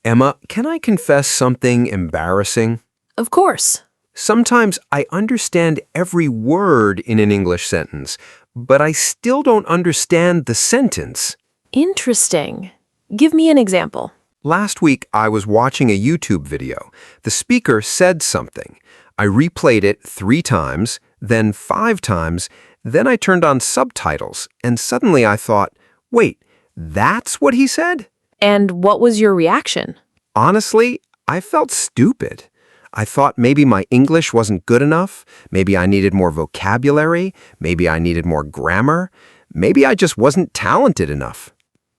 Emma, can I confess something embarrassing? Of course. Sometimes I understand every word in an English sentence, but I still don't understand the sentence. Interesting. Give me an example. Last week, I was watching a YouTube video. The speaker said something. I replayed it 3 times, then 5 times, then I turned on subtitles, and suddenly I thought, wait, that's what he said? And what was your reaction? Honestly, I felt stupid. I thought maybe my English wasn't good enough, maybe I needed more vocabulary, maybe I needed more grammar, maybe I just wasn't talented enough.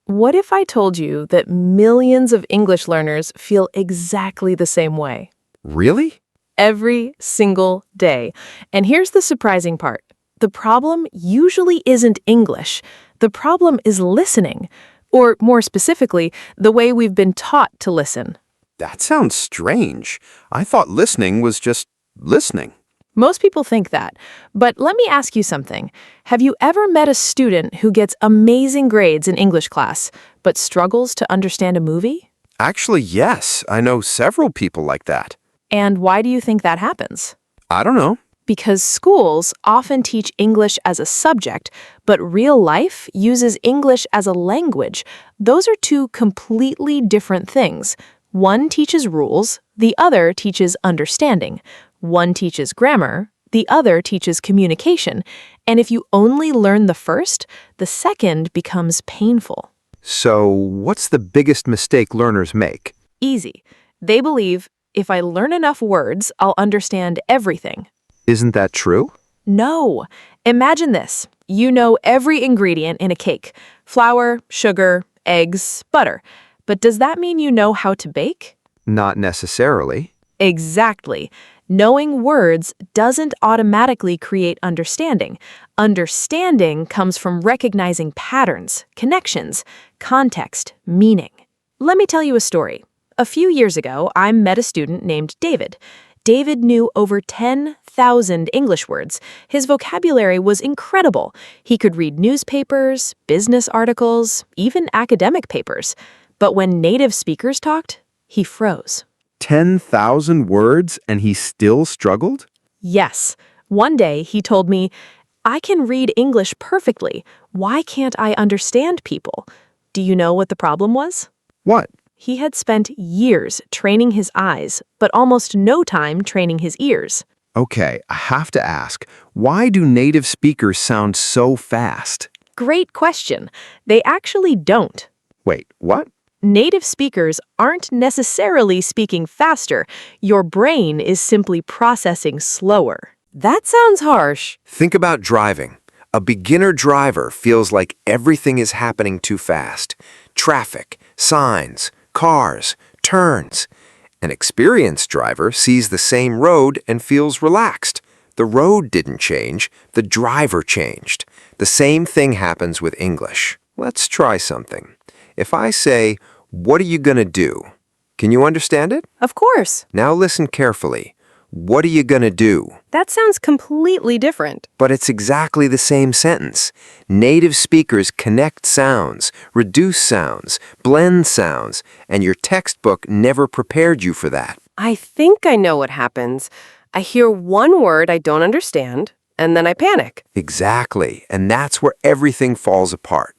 What if I told you that millions of English learners feel exactly the same way? Really? Every single day. And here's the surprising part. The problem usually isn't English. The problem is listening. Or more specifically, the way we've been taught to listen. That sounds strange. I thought listening was just listening. Most people think that. But let me ask you something. Have you ever met a student who gets amazing grades in English class, but struggles to understand a movie? Actually, yes. I know several people like that. And why do you think that happens? I don't know. Because schools often teach English as a subject, but real life uses English as a language. Those are 2 completely different things. One teaches rules, the other teaches understanding. One teaches grammar, the other teaches communication. And if you only learn the first, the second becomes painful. So, what's the biggest mistake learners make? Easy. They believe, if I learn enough words, I'll understand everything. Isn't that true? No. Imagine this. You know every ingredient in a cake: flour, sugar, eggs, butter. But does that mean you know how to bake? Not necessarily. Exactly. Knowing words doesn't automatically create understanding. Understanding comes from recognizing patterns, connections, context, meaning. Let me tell you a story. A few years ago, I met a student named David. David knew over 10,000 English words. His vocabulary was incredible. He could read newspapers, business articles, even academic papers. But when native speakers talked, he froze. 10,000 words and he still struggled? Yes. One day he told me, I can read English perfectly. Why can't I understand people? Do you know what the problem was? What? He had spent years training his eyes, but almost no time training his ears. Okay, I have to ask, why do native speakers sound so fast? Great question. They actually don't. Wait, what? Native speakers aren't necessarily speaking faster. Your brain is simply processing slower. That sounds harsh. Think about driving. A beginner driver feels like everything is happening too fast. Traffic, signs, cars, turns. An experienced driver sees the same road and feels relaxed. The road didn't change, the driver changed. The same thing happens with English. Let's try something. If I say, "What are you gonna do?" Can you understand it? Of course. Now listen carefully. What are you gonna do? That sounds completely different. But it's exactly the same sentence. Native speakers connect sounds, reduce sounds, blend sounds, and your textbook never prepared you for that. I think I know what happens. I hear one word I don't understand, and then I panic. Exactly, and that's where everything falls apart.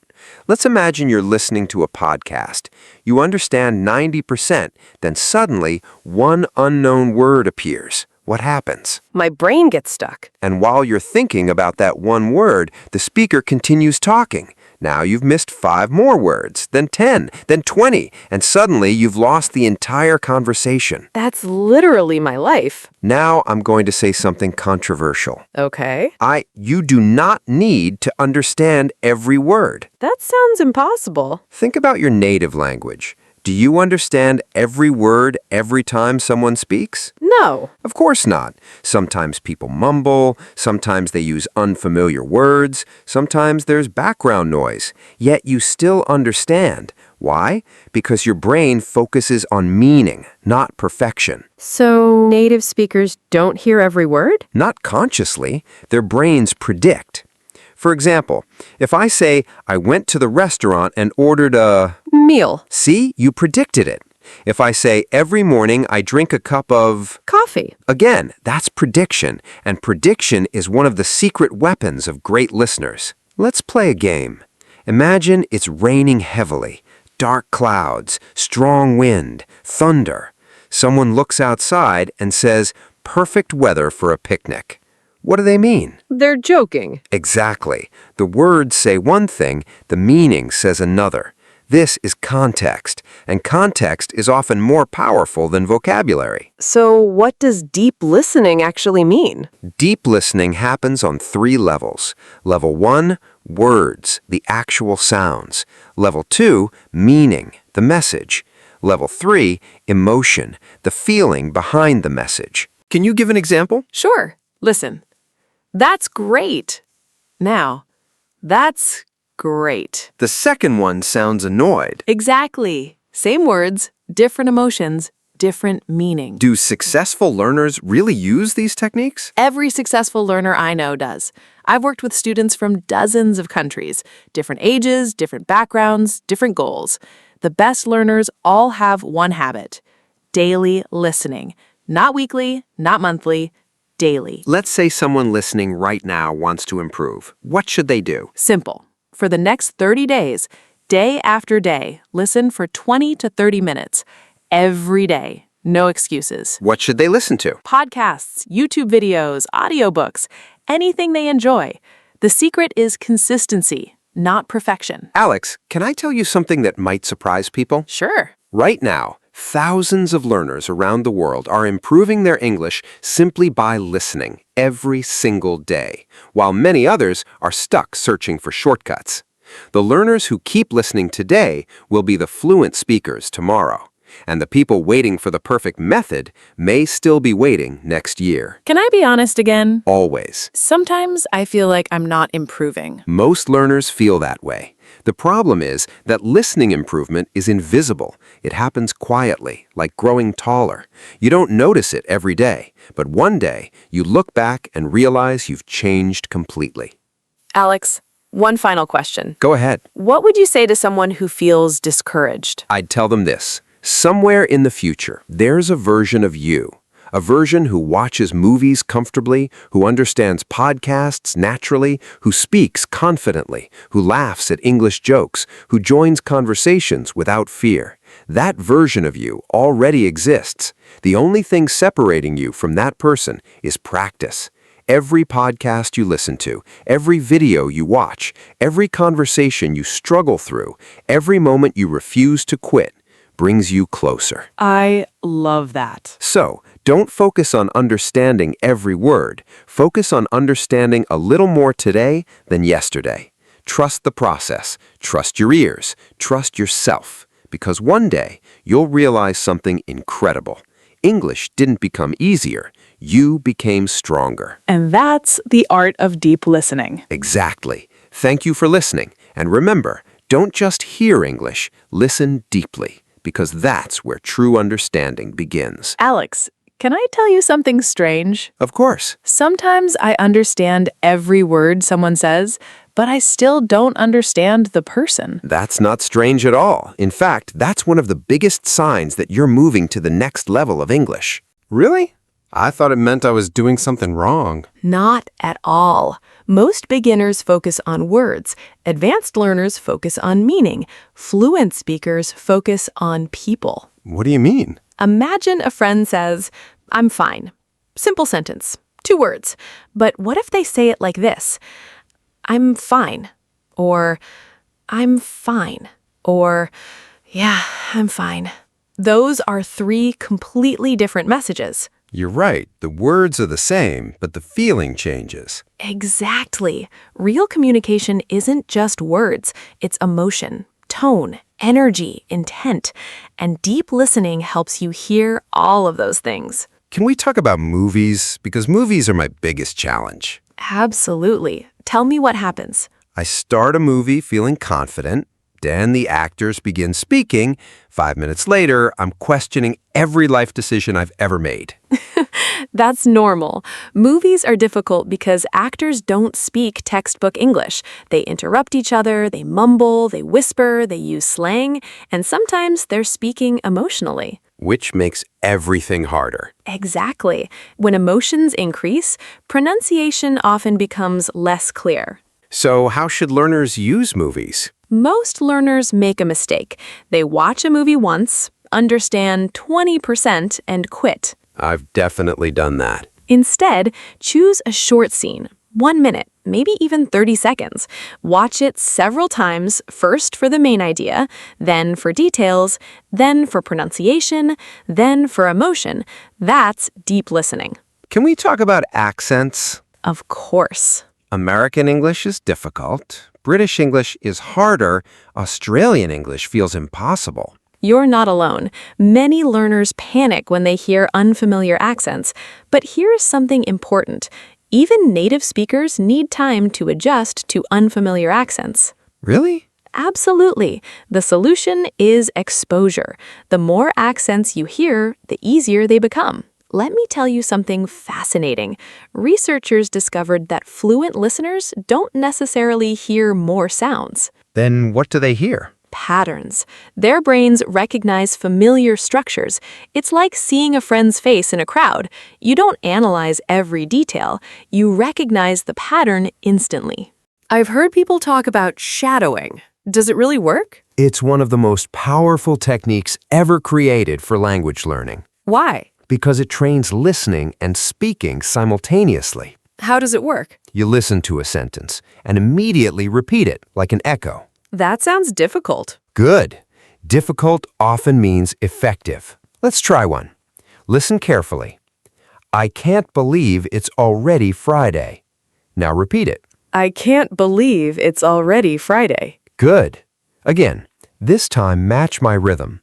Let's imagine you're listening to a podcast. You understand 90%, then suddenly one unknown word appears. What happens? My brain gets stuck. And while you're thinking about that one word, the speaker continues talking. Now you've missed 5 more words, then 10, then 20, and suddenly you've lost the entire conversation. That's literally my life. Now I'm going to say something controversial. Okay. You do not need to understand every word. That sounds impossible. Think about your native language. Do you understand every word every time someone speaks? No. Of course not. Sometimes people mumble, sometimes they use unfamiliar words, sometimes there's background noise. Yet you still understand. Why? Because your brain focuses on meaning, not perfection. So native speakers don't hear every word? Not consciously. Their brains predict. For example, if I say, I went to the restaurant and ordered a... Meal. See, you predicted it. If I say, every morning I drink a cup of... Coffee. Again, that's prediction, and prediction is one of the secret weapons of great listeners. Let's play a game. Imagine it's raining heavily, dark clouds, strong wind, thunder. Someone looks outside and says, perfect weather for a picnic. What do they mean? They're joking. Exactly. The words say one thing, the meaning says another. This is context, and context is often more powerful than vocabulary. So what does deep listening actually mean? Deep listening happens on 3 levels. Level 1, words, the actual sounds. Level 2, meaning, the message. Level 3, emotion, the feeling behind the message. Can you give an example? Sure. Listen. That's great. Now, that's great. The second one sounds annoyed. Exactly. Same words, different emotions, different meaning. Do successful learners really use these techniques? Every successful learner I know does. I've worked with students from dozens of countries, different ages, different backgrounds, different goals. The best learners all have one habit: daily listening. Not weekly, not monthly, daily. Let's say someone listening right now wants to improve. What should they do? Simple. For the next 30 days, day after day, listen for 20 to 30 minutes. Every day. No excuses. What should they listen to? Podcasts, YouTube videos, audiobooks, anything they enjoy. The secret is consistency, not perfection. Alex, can I tell you something that might surprise people? Sure. Right now, thousands of learners around the world are improving their English simply by listening every single day, while many others are stuck searching for shortcuts. The learners who keep listening today will be the fluent speakers tomorrow, and the people waiting for the perfect method may still be waiting next year. Can I be honest again? Always. Sometimes I feel like I'm not improving. Most learners feel that way. The problem is that listening improvement is invisible. It happens quietly, like growing taller. You don't notice it every day, but one day you look back and realize you've changed completely. Alex, one final question. Go ahead. What would you say to someone who feels discouraged? I'd tell them this. Somewhere in the future, there's a version of you. A version who watches movies comfortably, who understands podcasts naturally, who speaks confidently, who laughs at English jokes, who joins conversations without fear. That version of you already exists. The only thing separating you from that person is practice. Every podcast you listen to, every video you watch, every conversation you struggle through, every moment you refuse to quit, brings you closer. I love that. So, don't focus on understanding every word. Focus on understanding a little more today than yesterday. Trust the process. Trust your ears. Trust yourself. Because one day, you'll realize something incredible. English didn't become easier. You became stronger. And that's the art of deep listening. Exactly. Thank you for listening. And remember, don't just hear English. Listen deeply. Because that's where true understanding begins. Alex, can I tell you something strange? Of course. Sometimes I understand every word someone says, but I still don't understand the person. That's not strange at all. In fact, that's one of the biggest signs that you're moving to the next level of English. Really? I thought it meant I was doing something wrong. Not at all. Most beginners focus on words. Advanced learners focus on meaning. Fluent speakers focus on people. What do you mean? Imagine a friend says, "I'm fine." Simple sentence, 2 words. But what if they say it like this? "I'm fine." Or, "I'm fine." Or, "Yeah, I'm fine." Those are 3 completely different messages. You're right. The words are the same, but the feeling changes. Exactly. Real communication isn't just words. It's emotion, tone, energy, intent. And deep listening helps you hear all of those things. Can we talk about movies? Because movies are my biggest challenge. Absolutely. Tell me what happens. I start a movie feeling confident. Then the actors begin speaking. 5 minutes later, I'm questioning every life decision I've ever made. That's normal. Movies are difficult because actors don't speak textbook English. They interrupt each other, they mumble, they whisper, they use slang, and sometimes they're speaking emotionally. Which makes everything harder. Exactly. When emotions increase, pronunciation often becomes less clear. So how should learners use movies? Most learners make a mistake. They watch a movie once, understand 20%, and quit. I've definitely done that. Instead, choose a short scene, 1 minute, maybe even 30 seconds. Watch it several times, first for the main idea, then for details, then for pronunciation, then for emotion. That's deep listening. Can we talk about accents? Of course. American English is difficult. British English is harder. Australian English feels impossible. You're not alone. Many learners panic when they hear unfamiliar accents. But here's something important. Even native speakers need time to adjust to unfamiliar accents. Really? Absolutely. The solution is exposure. The more accents you hear, the easier they become. Let me tell you something fascinating. Researchers discovered that fluent listeners don't necessarily hear more sounds. Then what do they hear? Patterns. Their brains recognize familiar structures. It's like seeing a friend's face in a crowd. You don't analyze every detail. You recognize the pattern instantly. I've heard people talk about shadowing. Does it really work? It's one of the most powerful techniques ever created for language learning Why? because it trains listening and speaking simultaneously. How does it work? You listen to a sentence and immediately repeat it like an echo. That sounds difficult. Good. Difficult often means effective. Let's try one. Listen carefully. I can't believe it's already Friday. Now repeat it. I can't believe it's already Friday. Good. Again, this time match my rhythm.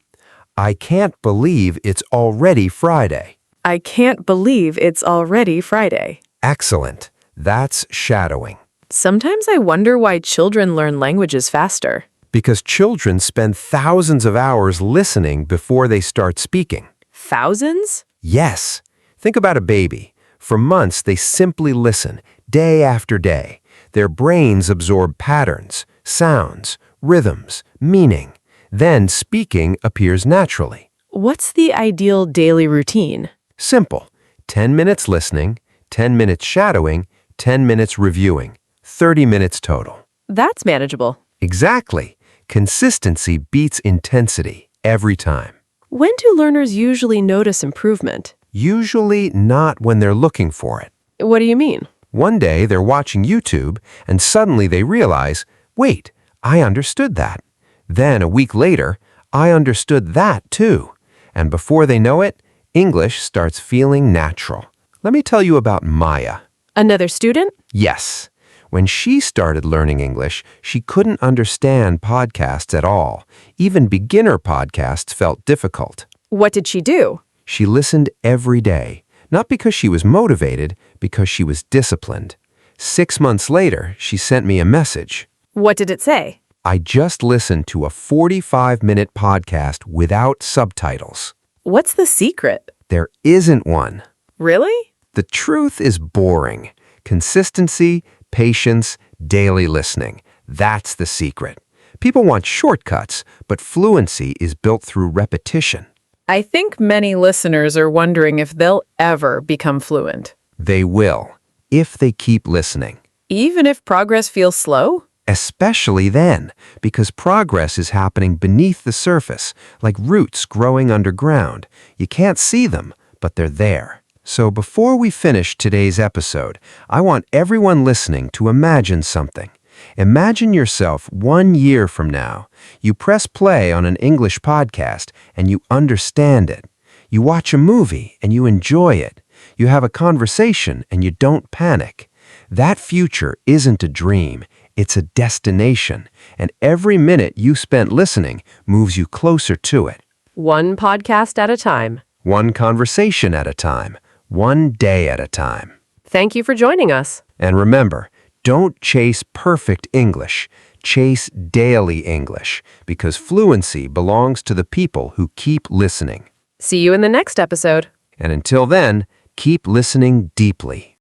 I can't believe it's already Friday. I can't believe it's already Friday. Excellent. That's shadowing. Sometimes I wonder why children learn languages faster. Because children spend thousands of hours listening before they start speaking. Thousands? Yes. Think about a baby. For months, they simply listen, day after day. Their brains absorb patterns, sounds, rhythms, meaning. Then speaking appears naturally. What's the ideal daily routine? Simple. 10 minutes listening, 10 minutes shadowing, 10 minutes reviewing. 30 minutes total. That's manageable. Exactly. Consistency beats intensity every time. When do learners usually notice improvement? Usually not when they're looking for it. What do you mean? One day they're watching YouTube and suddenly they realize, wait, I understood that. Then a week later, I understood that too. And before they know it, English starts feeling natural. Let me tell you about Maya. Another student? Yes. When she started learning English, she couldn't understand podcasts at all. Even beginner podcasts felt difficult. What did she do? She listened every day, not because she was motivated, because she was disciplined. 6 months later, she sent me a message. What did it say? I just listened to a 45-minute podcast without subtitles. What's the secret? There isn't one. Really? The truth is boring. Consistency, patience, daily listening. That's the secret. People want shortcuts, but fluency is built through repetition. I think many listeners are wondering if they'll ever become fluent. They will, if they keep listening. Even if progress feels slow? Especially then, because progress is happening beneath the surface, like roots growing underground. You can't see them, but they're there. So before we finish today's episode, I want everyone listening to imagine something. Imagine yourself 1 year from now. You press play on an English podcast and you understand it. You watch a movie and you enjoy it. You have a conversation and you don't panic. That future isn't a dream. It's a destination, and every minute you spent listening moves you closer to it. One podcast at a time. One conversation at a time. One day at a time. Thank you for joining us. And remember, don't chase perfect English. Chase daily English, because fluency belongs to the people who keep listening. See you in the next episode. And until then, Keep listening deeply.